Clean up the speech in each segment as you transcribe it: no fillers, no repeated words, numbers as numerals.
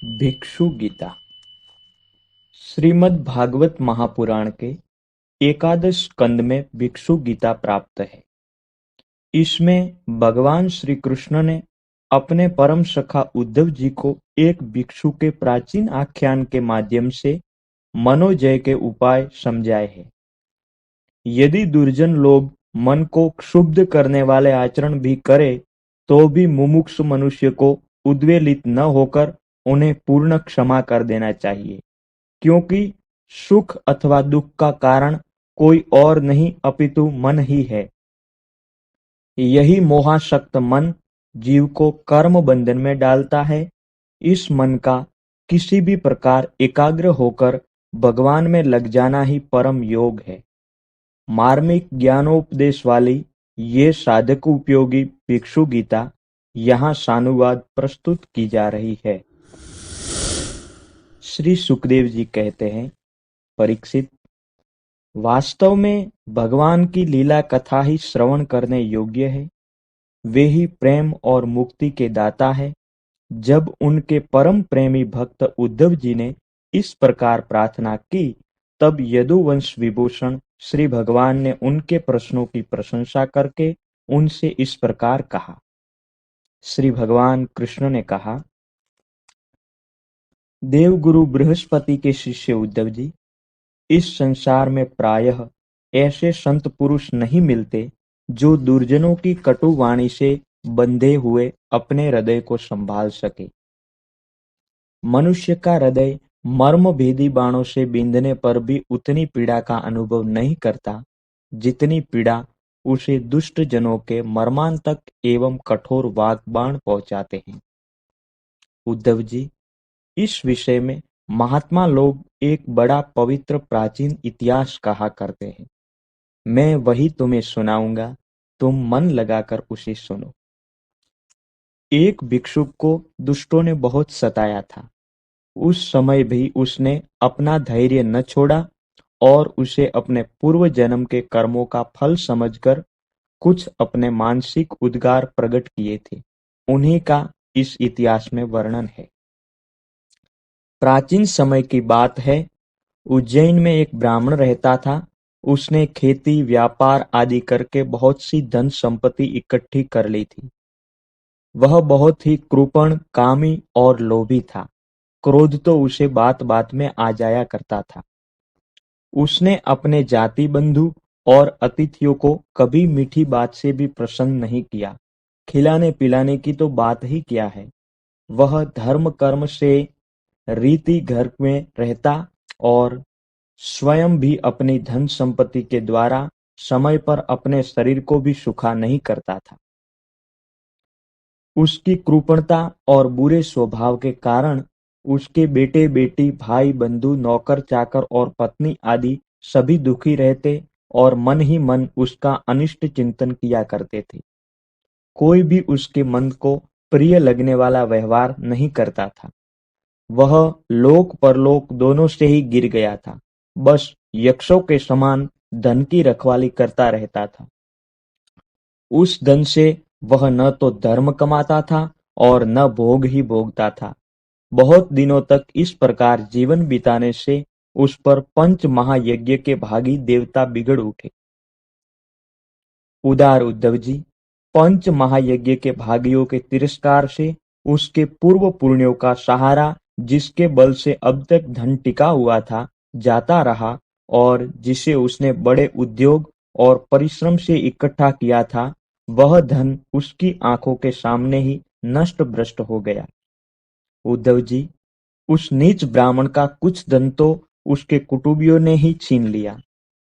भिक्षु गीता श्रीमद् भागवत महापुराण के एकादश स्कंद में भिक्षु गीता प्राप्त है। इसमें भगवान श्री कृष्ण ने अपने परम सखा उद्धव जी को एक भिक्षु के प्राचीन आख्यान के माध्यम से मनोजय के उपाय समझाए हैं। यदि दुर्जन लोग मन को क्षुब्ध करने वाले आचरण भी करे तो भी मुमुक्षु मनुष्य को उद्वेलित न होकर उन्हें पूर्ण क्षमा कर देना चाहिए, क्योंकि सुख अथवा दुख का कारण कोई और नहीं अपितु मन ही है। यही मोहासक्त मन जीव को कर्म बंधन में डालता है। इस मन का किसी भी प्रकार एकाग्र होकर भगवान में लग जाना ही परम योग है। मार्मिक ज्ञानोपदेश वाली ये साधक उपयोगी भिक्षु गीता यहाँ सानुवाद प्रस्तुत की जा रही है। श्री सुखदेव जी कहते हैं, परीक्षित, वास्तव में भगवान की लीला कथा ही श्रवण करने योग्य है। वे ही प्रेम और मुक्ति के दाता है। जब उनके परम प्रेमी भक्त उद्धव जी ने इस प्रकार प्रार्थना की, तब यदुवंश विभूषण श्री भगवान ने उनके प्रश्नों की प्रशंसा करके उनसे इस प्रकार कहा। श्री भगवान कृष्ण ने कहा, देवगुरु बृहस्पति के शिष्य उद्धव जी, इस संसार में प्रायः ऐसे संत पुरुष नहीं मिलते जो दुर्जनों की कटु वाणी से बंधे हुए अपने हृदय को संभाल सके। मनुष्य का हृदय मर्म भेदी बाणों से बींधने पर भी उतनी पीड़ा का अनुभव नहीं करता जितनी पीड़ा उसे दुष्ट जनों के मर्मांतक एवं कठोर वाग्बाण पहुंचाते हैं। उद्धव जी, इस विषय में महात्मा लोग एक बड़ा पवित्र प्राचीन इतिहास कहा करते हैं। मैं वही तुम्हें सुनाऊंगा, तुम मन लगाकर उसे सुनो। एक भिक्षुक को दुष्टों ने बहुत सताया था। उस समय भी उसने अपना धैर्य न छोड़ा और उसे अपने पूर्व जन्म के कर्मों का फल समझकर कुछ अपने मानसिक उद्गार प्रकट किए थे। उन्हीं का इस इतिहास में वर्णन है। प्राचीन समय की बात है। उज्जैन में एक ब्राह्मण रहता था। उसने खेती व्यापार आदि करके बहुत सी धन संपत्ति इकट्ठी कर ली थी। वह बहुत ही कृपण, कामी और लोभी था। क्रोध तो उसे बात बात में आ जाया करता था। उसने अपने जाति बंधु और अतिथियों को कभी मीठी बात से भी प्रसन्न नहीं किया। खिलाने पिलाने की तो बात ही क्या है। वह धर्म कर्म से रीति घर में रहता और स्वयं भी अपनी धन संपत्ति के द्वारा समय पर अपने शरीर को भी सुखा नहीं करता था। उसकी कृपणता और बुरे स्वभाव के कारण उसके बेटे बेटी, भाई बंधु, नौकर चाकर और पत्नी आदि सभी दुखी रहते और मन ही मन उसका अनिष्ट चिंतन किया करते थे। कोई भी उसके मन को प्रिय लगने वाला व्यवहार नहीं करता था। वह लोक परलोक दोनों से ही गिर गया था। बस यक्षों के समान धन की रखवाली करता रहता था। उस धन से वह न तो धर्म कमाता था और न भोग ही भोगता था। बहुत दिनों तक इस प्रकार जीवन बिताने से उस पर पंच महायज्ञ के भागी देवता बिगड़ उठे। उदार उद्धव जी, पंच महायज्ञ के भागियों के तिरस्कार से उसके पूर्व पुण्यों का सहारा, जिसके बल से अब तक धन टिका हुआ था, जाता रहा और जिसे उसने बड़े उद्योग और परिश्रम से इकट्ठा किया था, वह धन उसकी आंखों के सामने ही नष्ट भ्रष्ट हो गया। उद्धव जी, उस नीच ब्राह्मण का कुछ धन तो उसके कुटुंबियों ने ही छीन लिया।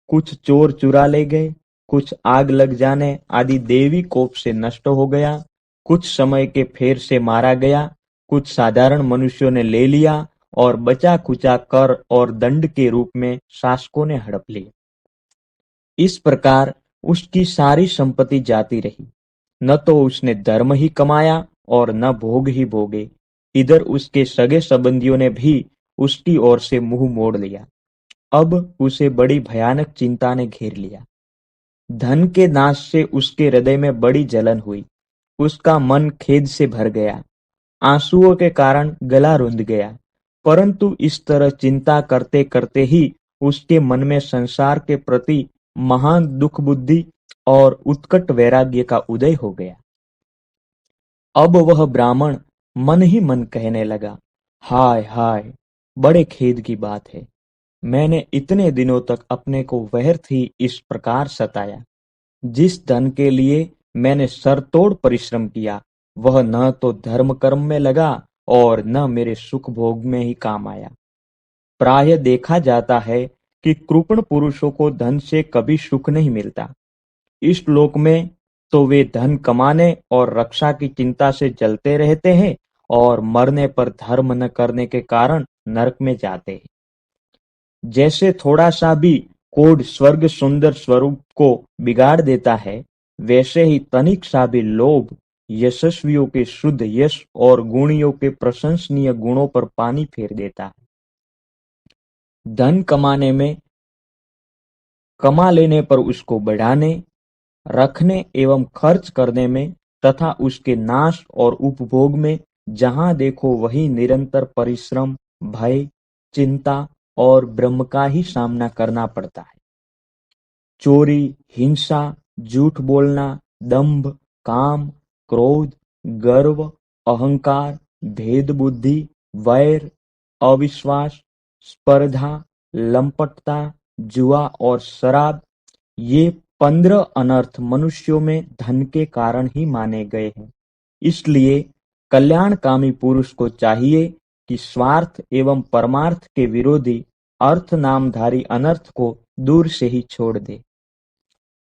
कुछ चोर चुरा ले गए, कुछ आग लग जाने आदि देवी कोप से नष्ट हो गया, कुछ समय के फेर से मारा गया, कुछ साधारण मनुष्यों ने ले लिया और बचा खुचा कर और दंड के रूप में शासकों ने हड़प लिया। इस प्रकार उसकी सारी संपत्ति जाती रही। न तो उसने धर्म ही कमाया और न भोग ही भोगे। इधर उसके सगे संबंधियों ने भी उसकी ओर से मुंह मोड़ लिया। अब उसे बड़ी भयानक चिंता ने घेर लिया। धन के नाश से उसके हृदय में बड़ी जलन हुई। उसका मन खेद से भर गया। आंसुओं के कारण गला रुंध गया। परंतु इस तरह चिंता करते करते ही उसके मन में संसार के प्रति महान दुख बुद्धि और उत्कट वैराग्य का उदय हो गया। अब वह ब्राह्मण मन ही मन कहने लगा, हाय हाय, बड़े खेद की बात है। मैंने इतने दिनों तक अपने को व्यर्थ ही इस प्रकार सताया। जिस धन के लिए मैंने सरतोड़ परिश्रम किया, वह न तो धर्म कर्म में लगा और न मेरे सुख भोग में ही काम आया। प्रायः देखा जाता है कि कृपण पुरुषों को धन से कभी सुख नहीं मिलता। इस लोक में तो वे धन कमाने और रक्षा की चिंता से जलते रहते हैं और मरने पर धर्म न करने के कारण नरक में जाते हैं। जैसे थोड़ा सा भी कोढ़ स्वर्ग सुंदर स्वरूप को बिगाड़ देता है, वैसे ही तनिक सा भी लोभ यशस्वियों के शुद्ध यश और गुणियों के प्रशंसनीय गुणों पर पानी फेर देता है। धन कमा लेने पर उसको बढ़ाने, रखने एवं खर्च करने में तथा उसके नाश और उपभोग में जहां देखो वही निरंतर परिश्रम, भय, चिंता और ब्रह्म का ही सामना करना पड़ता है। चोरी, हिंसा, झूठ बोलना, दंभ, काम, क्रोध, गर्व, अहंकार, भेद बुद्धि, वैर, अविश्वास, स्पर्धा, लंपटता, जुआ और शराब, ये 15 अनर्थ मनुष्यों में धन के कारण ही माने गए हैं। इसलिए कल्याणकामी पुरुष को चाहिए कि स्वार्थ एवं परमार्थ के विरोधी अर्थ नामधारी अनर्थ को दूर से ही छोड़ दे।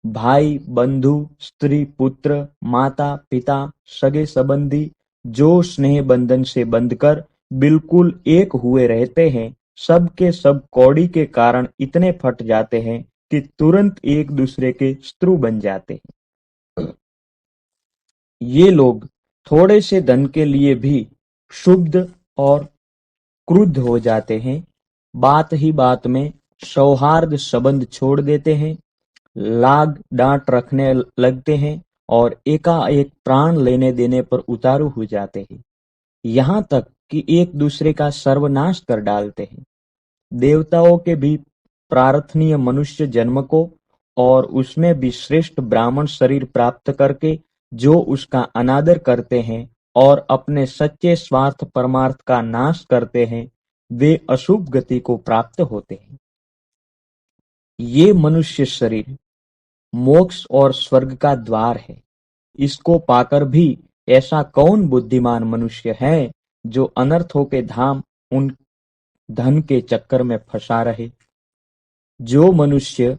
भाई, बंधु, स्त्री, पुत्र, माता, पिता, सगे संबंधी जो स्नेह बंधन से बंधकर बिल्कुल एक हुए रहते हैं, सब के सब कौड़ी के कारण इतने फट जाते हैं कि तुरंत एक दूसरे के शत्रु बन जाते हैं। ये लोग थोड़े से धन के लिए भी क्षुब्ध और क्रुद्ध हो जाते हैं। बात ही बात में सौहार्द संबंध छोड़ देते हैं, लाग डांट रखने लगते हैं और एकाएक प्राण लेने देने पर उतारू हो जाते हैं। यहाँ तक कि एक दूसरे का सर्वनाश कर डालते हैं। देवताओं के भी प्रार्थनीय मनुष्य जन्म को और उसमें भी श्रेष्ठ ब्राह्मण शरीर प्राप्त करके जो उसका अनादर करते हैं और अपने सच्चे स्वार्थ परमार्थ का नाश करते हैं, वे अशुभ गति को प्राप्त होते हैं। ये मनुष्य शरीर मोक्ष और स्वर्ग का द्वार है। इसको पाकर भी ऐसा कौन बुद्धिमान मनुष्य है जो अनर्थों के धाम उन धन के चक्कर में फंसा रहे। जो मनुष्य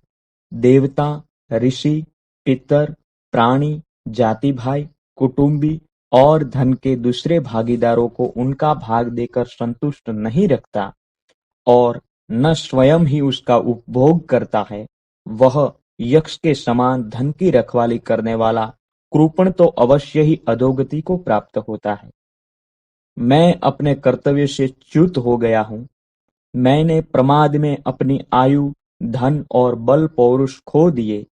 देवता, ऋषि, पितर, प्राणी, जाति भाई, कुटुंबी और धन के दूसरे भागीदारों को उनका भाग देकर संतुष्ट नहीं रखता और न स्वयं ही उसका उपभोग करता है, वह यक्ष के समान धन की रखवाली करने वाला कृपण तो अवश्य ही अधोगति को प्राप्त होता है। मैं अपने कर्तव्य से च्युत हो गया हूँ। मैंने प्रमाद में अपनी आयु, धन और बल पौरुष खो दिए।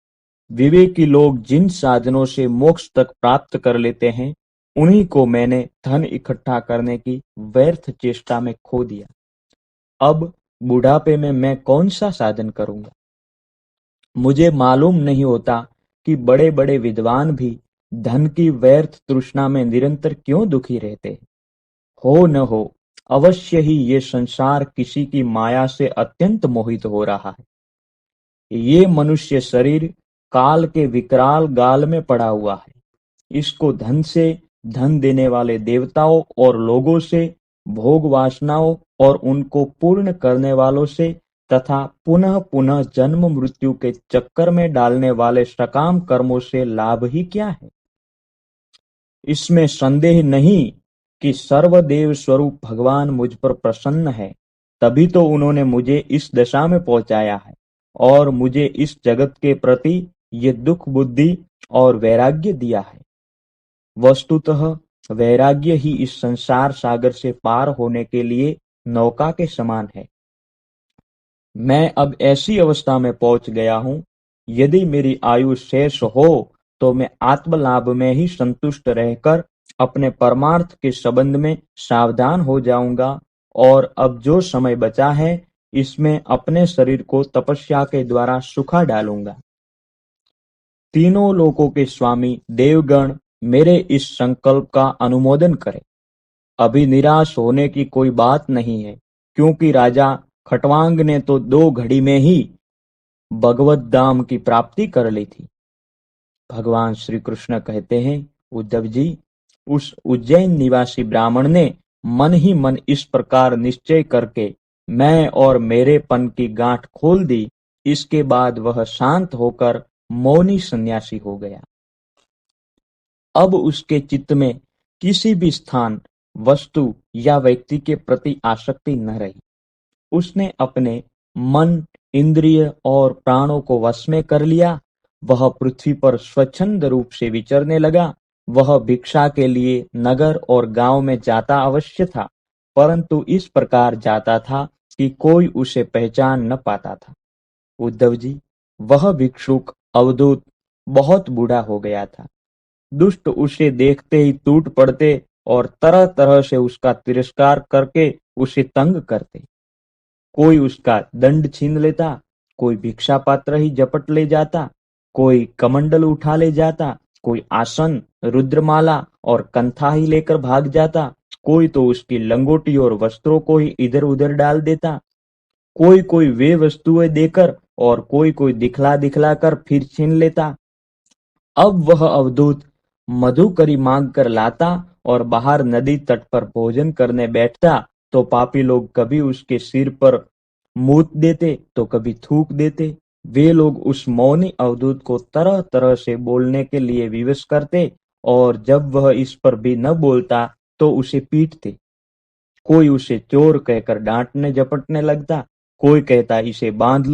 विवेकी लोग जिन साधनों से मोक्ष तक प्राप्त कर लेते हैं, उन्हीं को मैंने धन इकट्ठा करने की व्यर्थ चेष्टा में खो दिया। अब बुढ़ापे में मैं कौन सा साधन करूंगा? मुझे मालूम नहीं होता कि बड़े बड़े विद्वान भी धन की व्यर्थ तृष्णा में निरंतर क्यों दुखी रहते हैं। हो न हो, अवश्य ही ये संसार किसी की माया से अत्यंत मोहित हो रहा है। ये मनुष्य शरीर काल के विकराल गाल में पड़ा हुआ है। इसको धन से, धन देने वाले देवताओं और लोगों से, भोग वासनाओं और उनको पूर्ण करने वालों से तथा पुनः पुनः जन्म मृत्यु के चक्कर में डालने वाले सकाम कर्मों से लाभ ही क्या है? इसमें संदेह नहीं कि सर्वदेव स्वरूप भगवान मुझ पर प्रसन्न है, तभी तो उन्होंने मुझे इस दशा में पहुंचाया है और मुझे इस जगत के प्रति ये दुख बुद्धि और वैराग्य दिया है। वस्तुतः वैराग्य ही इस संसार सागर से पार होने के लिए नौका के समान है। मैं अब ऐसी अवस्था में पहुंच गया हूं, यदि मेरी आयु शेष हो तो मैं आत्मलाभ में ही संतुष्ट रहकर अपने परमार्थ के संबंध में सावधान हो जाऊंगा और अब जो समय बचा है इसमें अपने शरीर को तपस्या के द्वारा सुखा डालूंगा। तीनों लोकों के स्वामी देवगण मेरे इस संकल्प का अनुमोदन करें। अभी निराश होने की कोई बात नहीं है, क्योंकि राजा खटवांग ने तो 2 घड़ी में ही भगवत धाम की प्राप्ति कर ली थी। भगवान श्री कृष्ण कहते हैं, उद्धव जी, उस उज्जैन निवासी ब्राह्मण ने मन ही मन इस प्रकार निश्चय करके मैं और मेरेपन की गांठ खोल दी। इसके बाद वह शांत होकर मौनी सन्यासी हो गया। अब उसके चित्त में किसी भी स्थान, वस्तु या व्यक्ति के प्रति आसक्ति न रही। उसने अपने मन, इंद्रिय और प्राणों को वश में कर लिया। वह पृथ्वी पर स्वच्छंद रूप से विचरने लगा। वह भिक्षा के लिए नगर और गांव में जाता अवश्य था, परंतु इस प्रकार जाता था कि कोई उसे पहचान न पाता था। उद्धव जी, वह भिक्षुक अवधूत बहुत बूढ़ा हो गया था। दुष्ट उसे देखते ही टूट पड़ते और तरह तरह से उसका तिरस्कार करके उसे तंग करते। कोई उसका दंड छीन लेता, कोई भिक्षा पात्र ही झपट ले जाता, कोई कमंडल उठा ले जाता, कोई आसन, रुद्रमाला और कंथा ही लेकर भाग जाता, कोई तो उसकी लंगोटी और वस्त्रों को ही इधर उधर डाल देता, कोई कोई वे वस्तुएं देकर और कोई कोई दिखला दिखला कर फिर छीन लेता। अब वह अवधूत मधुकरी मांग कर लाता और बाहर नदी तट पर भोजन करने बैठता तो पापी लोग कभी उसके सिर पर मूत देते तो कभी थूक देते। वे लोग उस मौनी अवधूत को तरह तरह से बोलने के लिए विवश करते और जब वह इस पर भी न बोलता तो उसे पीटते। कोई उसे चोर कहकर डांटने झपटने लगता, कोई कहता इसे बांध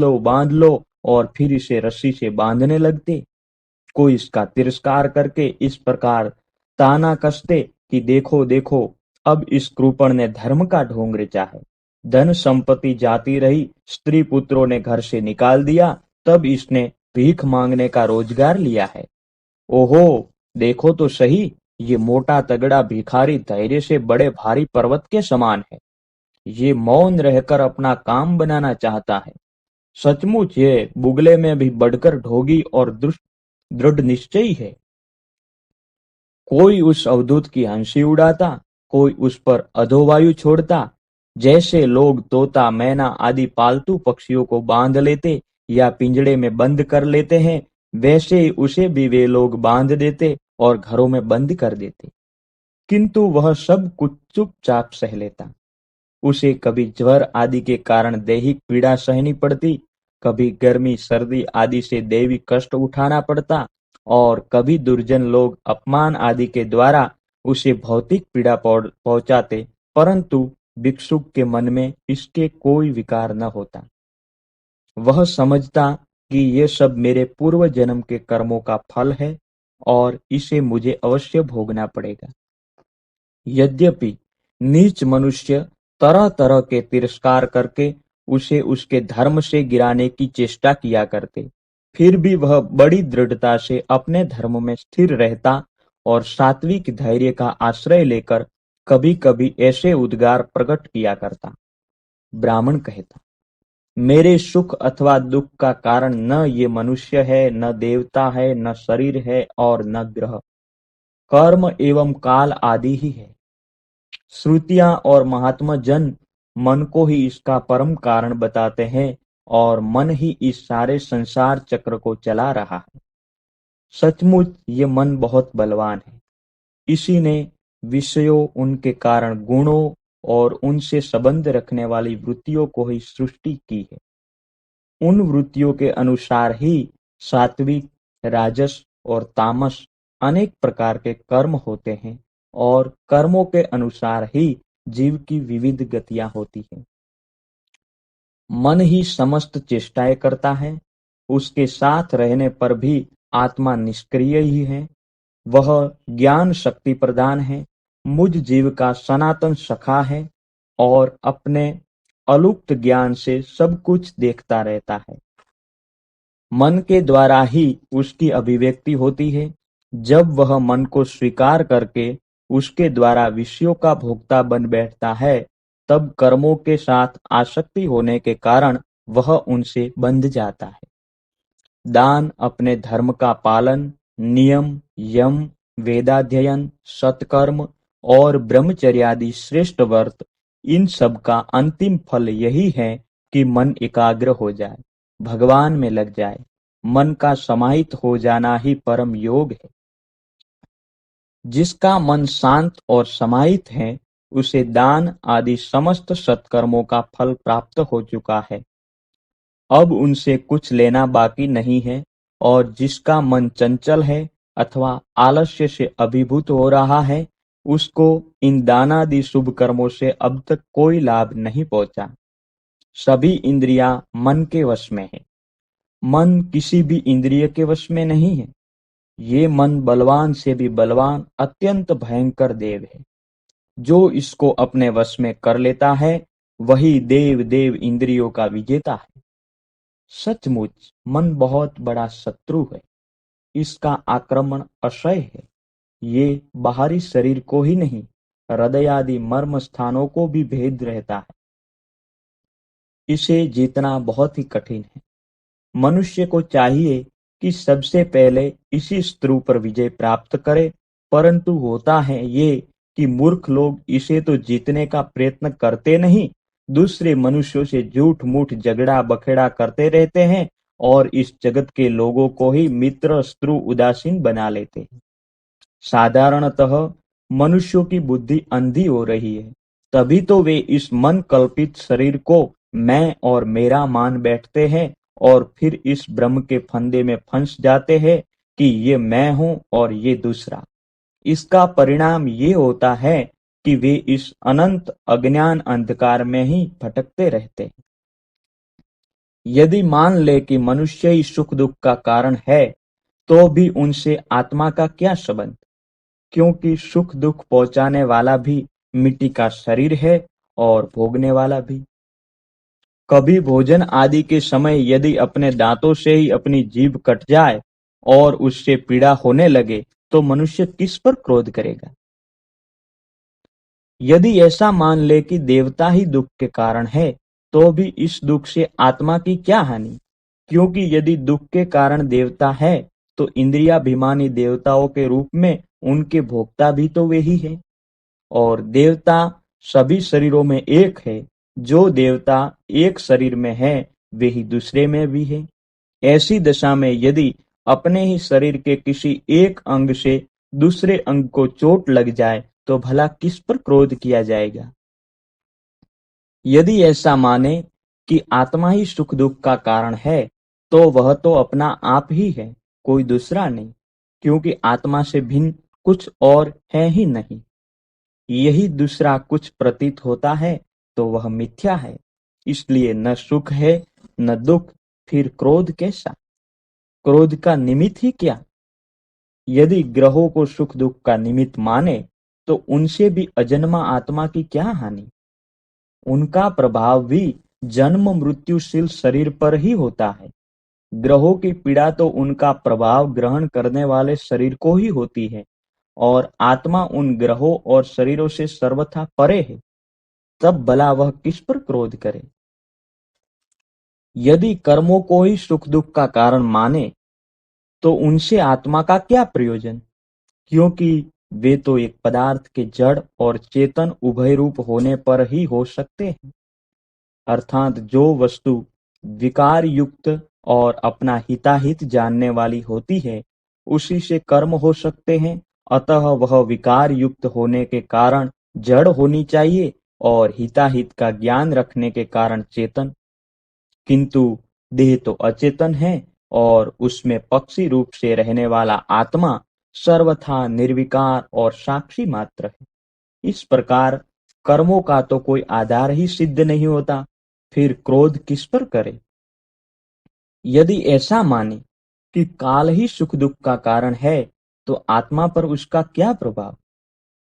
लो और फिर इसे रस्सी से बांधने लगते। कोई इसका तिरस्कार करके इस प्रकार ताना कसते कि देखो देखो, अब इस कृपण ने धर्म का ढोंग रचा है। धन संपत्ति जाती रही, स्त्री पुत्रों ने घर से निकाल दिया, तब इसने भीख मांगने का रोजगार लिया है। ओहो, देखो तो सही, ये मोटा तगड़ा भिखारी धैर्य से बड़े भारी पर्वत के समान है। ये मौन रहकर अपना काम बनाना चाहता है। सचमुच ये बुगले में भी बढ़कर ढोंगी और दृढ़ निश्चयी है। कोई उस अवधूत की हंसी उड़ाता, कोई उस पर अधोवायु छोड़ता। जैसे लोग तोता, मैना आदि पालतू पक्षियों को बांध लेते या पिंजड़े में बंद कर लेते हैं, वैसे ही उसे भी वे लोग बांध देते और घरों में बंद कर देते। किंतु वह सब कुछ चुपचाप सह लेता। उसे कभी ज्वर आदि के कारण दैहिक पीड़ा सहनी पड़ती, कभी गर्मी सर्दी आदि से दैवी कष्ट उठाना पड़ता और कभी दुर्जन लोग अपमान आदि के द्वारा उसे भौतिक पीड़ा पहुंचाते, परंतु भिक्षुक के मन में इसके कोई विकार न होता। वह समझता कि ये सब मेरे पूर्व जन्म के कर्मों का फल है और इसे मुझे अवश्य भोगना पड़ेगा। यद्यपि नीच मनुष्य तरह तरह के तिरस्कार करके उसे उसके धर्म से गिराने की चेष्टा किया करते, फिर भी वह बड़ी दृढ़ता से अपने धर्म में स्थिर रहता और सात्विक धैर्य का आश्रय लेकर कभी कभी ऐसे उद्गार प्रकट किया करता। ब्राह्मण कहता, मेरे सुख अथवा दुख का कारण न ये मनुष्य है, न देवता है, न शरीर है और न ग्रह, कर्म एवं काल आदि ही है। श्रुतियां और महात्मा जन मन को ही इसका परम कारण बताते हैं और मन ही इस सारे संसार चक्र को चला रहा है। सचमुच ये मन बहुत बलवान है। इसी ने विषयों, उनके कारण गुणों और उनसे संबंध रखने वाली वृत्तियों को ही सृष्टि की है। उन वृत्तियों के अनुसार ही सात्विक, राजस और तामस अनेक प्रकार के कर्म होते हैं और कर्मों के अनुसार ही जीव की विविध गतियां होती हैं। मन ही समस्त चेष्टाएं करता है। उसके साथ रहने पर भी आत्मा निष्क्रिय ही है। वह ज्ञान शक्ति प्रदान है, मुझ जीव का सनातन सखा है और अपने अलुप्त ज्ञान से सब कुछ देखता रहता है। मन के द्वारा ही उसकी अभिव्यक्ति होती है। जब वह मन को स्वीकार करके उसके द्वारा विषयों का भोक्ता बन बैठता है, तब कर्मों के साथ आसक्ति होने के कारण वह उनसे बंध जाता है। दान, अपने धर्म का पालन, नियम, यम, वेदाध्ययन, सत्कर्म और ब्रह्मचर्यादि श्रेष्ठ व्रत, इन सब का अंतिम फल यही है कि मन एकाग्र हो जाए, भगवान में लग जाए। मन का समाहित हो जाना ही परम योग है। जिसका मन शांत और समाहित है, उसे दान आदि समस्त सत्कर्मों का फल प्राप्त हो चुका है। अब उनसे कुछ लेना बाकी नहीं है। और जिसका मन चंचल है अथवा आलस्य से अभिभूत हो रहा है, उसको इन दानादि शुभ कर्मों से अब तक कोई लाभ नहीं पहुंचा। सभी इंद्रियां मन के वश में है। मन किसी भी इंद्रिय के वश में नहीं है। ये मन बलवान से भी बलवान अत्यंत भयंकर देव है। जो इसको अपने वश में कर लेता है, वही देव देव इंद्रियों का विजेता है। सचमुच मन बहुत बड़ा शत्रु है। इसका आक्रमण अक्षय है। ये बाहरी शरीर को ही नहीं, हृदय आदि मर्म स्थानों को भी भेद रहता है। इसे जीतना बहुत ही कठिन है। मनुष्य को चाहिए कि सबसे पहले इसी शत्रु पर विजय प्राप्त करे, परंतु होता है ये कि मूर्ख लोग इसे तो जीतने का प्रयत्न करते नहीं, दूसरे मनुष्यों से झूठ मूठ झगड़ा बखेड़ा करते रहते हैं और इस जगत के लोगों को ही मित्र शत्रु उदासीन बना लेते हैं। साधारणतः मनुष्यों की बुद्धि अंधी हो रही है, तभी तो वे इस मन कल्पित शरीर को मैं और मेरा मान बैठते हैं और फिर इस ब्रह्म के फंदे में फंस जाते हैं कि ये मैं हूं और ये दूसरा। इसका परिणाम ये होता है कि वे इस अनंत अज्ञान अंधकार में ही भटकते रहते हैं। यदि मान ले कि मनुष्य ही सुख दुख का कारण है, तो भी उनसे आत्मा का क्या संबंध? क्योंकि सुख दुख पहुंचाने वाला भी मिट्टी का शरीर है और भोगने वाला भी। कभी भोजन आदि के समय यदि अपने दांतों से ही अपनी जीभ कट जाए और उससे पीड़ा होने लगे, तो मनुष्य किस पर क्रोध करेगा? यदि ऐसा मान ले कि देवता ही दुख के कारण है, तो भी इस दुख से आत्मा की क्या हानि? क्योंकि यदि दुख के कारण देवता है, तो इंद्रियाभिमानी देवताओं के रूप में उनके भोक्ता भी तो वे ही है। और देवता सभी शरीरों में एक है। जो देवता एक शरीर में है, वे ही दूसरे में भी है। ऐसी दशा में यदि अपने ही शरीर के किसी एक अंग से दूसरे अंग को चोट लग जाए, तो भला किस पर क्रोध किया जाएगा? यदि ऐसा माने कि आत्मा ही सुख दुख का कारण है, तो वह तो अपना आप ही है, कोई दूसरा नहीं, क्योंकि आत्मा से भिन्न कुछ और है ही नहीं। यही दूसरा कुछ प्रतीत होता है तो वह मिथ्या है। इसलिए न सुख है न दुख, फिर क्रोध कैसा? क्रोध का निमित्त ही क्या? यदि ग्रहों को सुख दुख का निमित्त माने, तो उनसे भी अजन्मा आत्मा की क्या हानि? उनका प्रभाव भी जन्म मृत्युशील शरीर पर ही होता है। ग्रहों की पीड़ा तो उनका प्रभाव ग्रहण करने वाले शरीर को ही होती है, और आत्मा उन ग्रहों और शरीरों से सर्वथा परे है। तब भला वह किस पर क्रोध करे? यदि कर्मों को ही सुख दुख का कारण माने, तो उनसे आत्मा का क्या प्रयोजन? क्योंकि वे तो एक पदार्थ के जड़ और चेतन उभय रूप होने पर ही हो सकते हैं। अर्थात जो वस्तु विकार युक्त और अपना हिताहित जानने वाली होती है, उसी से कर्म हो सकते हैं। अतः वह विकार युक्त होने के कारण जड़ होनी चाहिए और हिताहित का ज्ञान रखने के कारण चेतन। किंतु देह तो अचेतन है और उसमें पक्षी रूप से रहने वाला आत्मा सर्वथा निर्विकार और साक्षी मात्र है। इस प्रकार कर्मों का तो कोई आधार ही सिद्ध नहीं होता, फिर क्रोध किस पर करे? यदि ऐसा माने कि काल ही सुख दुख का कारण है, तो आत्मा पर उसका क्या प्रभाव?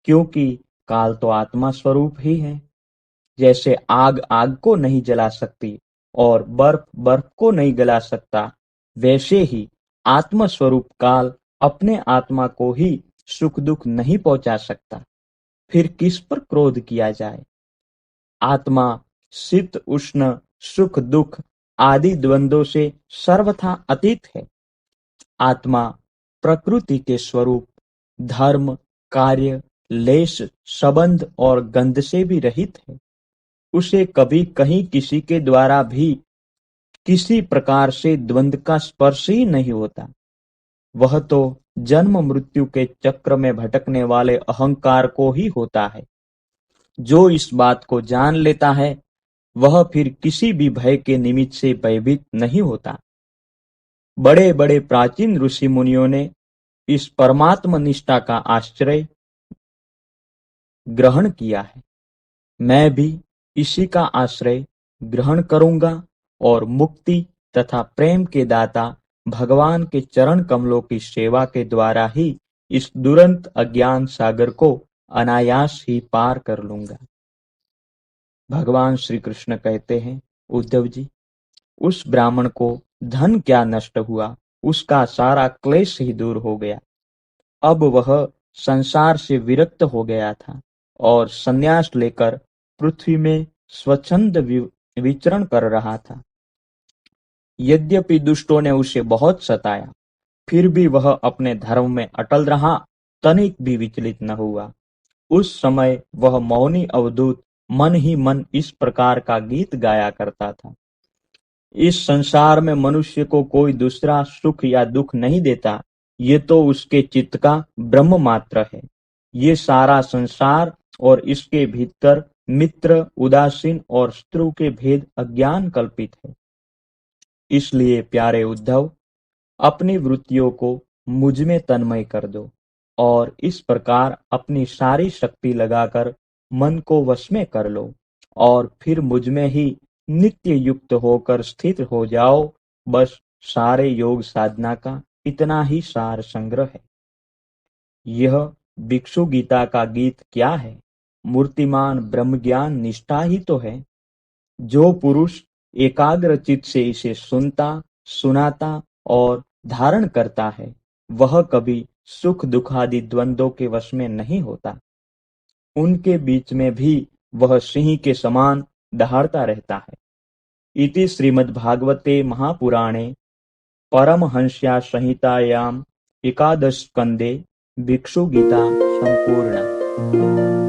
क्योंकि काल तो आत्मा स्वरूप ही है। जैसे आग आग को नहीं जला सकती और बर्फ बर्फ को नहीं गला सकता, वैसे ही आत्म स्वरूप काल अपने आत्मा को ही सुख दुख नहीं पहुंचा सकता। फिर किस पर क्रोध किया जाए। आत्मा शीत उष्ण सुख दुख आदि द्वंद्वों से सर्वथा अतीत है। आत्मा प्रकृति के स्वरूप, धर्म, कार्य, लेश, संबंध और गंध से भी रहित है। उसे कभी कहीं किसी के द्वारा भी किसी प्रकार से द्वंद्व का स्पर्श ही नहीं होता। वह तो जन्म मृत्यु के चक्र में भटकने वाले अहंकार को ही होता है। जो इस बात को जान लेता है वह फिर किसी भी भय के निमित्त से भयभीत नहीं होता। बड़े बड़े प्राचीन ऋषि मुनियों ने इस परमात्म निष्ठा का आश्रय ग्रहण किया है। मैं भी इसी का आश्रय ग्रहण करूंगा और मुक्ति तथा प्रेम के दाता भगवान के चरण कमलों की सेवा के द्वारा ही इस दुरंत अज्ञान सागर को अनायास ही पार कर लूंगा। भगवान श्री कृष्ण कहते हैं, उद्धव जी, उस ब्राह्मण को धन क्या नष्ट हुआ, उसका सारा क्लेश ही दूर हो गया। अब वह संसार से विरक्त हो गया था और संन्यास लेकर पृथ्वी में स्वच्छंद विचरण कर रहा था। यद्यपि दुष्टों ने उसे बहुत सताया, फिर भी वह अपने धर्म में अटल रहा, तनिक भी विचलित न हुआ। उस समय वह मौनी अवधूत मन ही मन इस प्रकार का गीत गाया करता था। इस संसार में मनुष्य को कोई दूसरा सुख या दुख नहीं देता, ये तो उसके चित्त का ब्रह्म मात्र है। ये सारा संसार और इसके भीतर मित्र, उदासीन और शत्रु के भेद अज्ञान कल्पित है। इसलिए प्यारे उद्धव, अपनी वृत्तियों को मुझ में तन्मय कर दो और इस प्रकार अपनी सारी शक्ति लगाकर मन को वश में कर लो और फिर मुझ में ही नित्य युक्त होकर स्थित हो जाओ। बस सारे योग साधना का इतना ही सार संग्रह है। यह भिक्षु गीता का गीत क्या है? मूर्तिमान ब्रह्म ज्ञान निष्ठा ही तो है। जो पुरुष एकाग्र चित्त से इसे सुनता, सुनाता और धारण करता है, वह कभी सुख दुखादि द्वंद्वों के वश में नहीं होता। उनके बीच में भी वह सिंह के समान दहाड़ता रहता है। इति श्रीमद्भागवते महापुराणे परमहंस्या संहितायां एकादश स्कंदे भिक्षु गीता संपूर्णा।